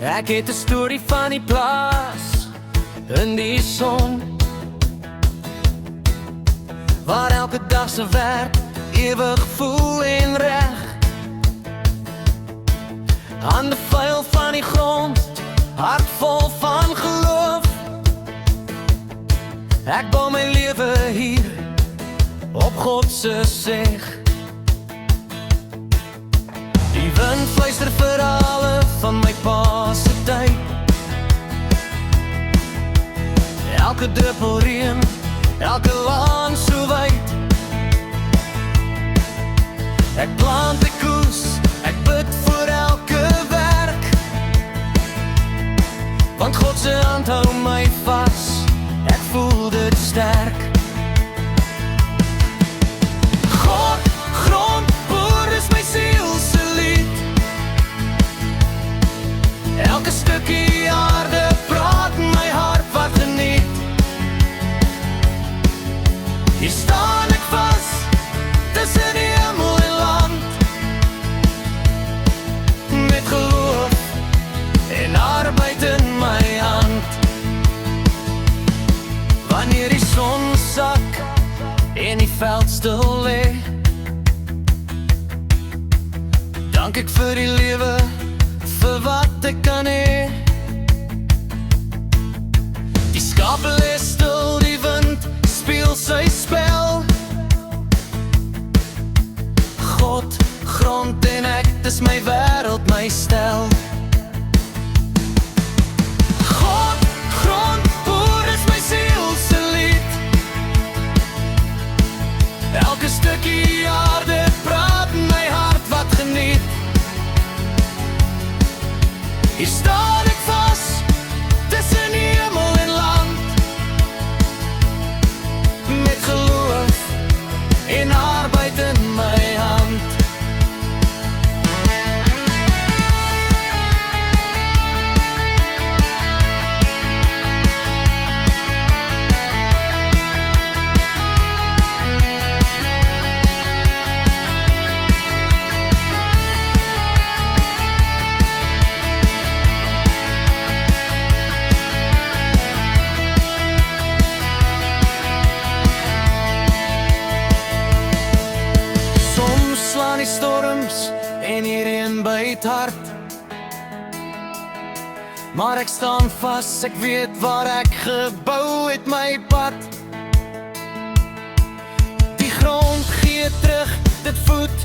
Ek het 'n storie van die plaas in die son, waar elke dag se werk ewig voel en reg. Hande vuil van die grond, hart vol van geloof. Ek bou my lewe hier op God se seg. Die wind fluister verhale van my pa se tyd. Elke druppel reën, elke laan so wyd. Ek plant, ek koes, ek bid vir elke werk, want God se hand hou my vas, ek voel dit sterk. God, grond, boer is my siel se lied. Elke stukkie aarde praat my hart wat geniet. Hier staan ek vas, tussen die hemel en land, met geloof en arbeid in my hand. Wanneer die son sak en die veld stil lê, dank ek vir die lewe, vir wat ek kan hê. Die skape lê stil, die wind speel sy spel. God, grond en ek, dis my wêreld, my stel. God, grond, boer is my siel se lied. Elke stukkie aarde praat my hart wat geniet. Hier staan ek vas, tussen die hemel en land, met geloof en arbeid in my hand. Slaan die storms en die reën byt hard, maar ek staan vas, ek weet waar ek gebou het my pad. Die grond gee terug, dit voed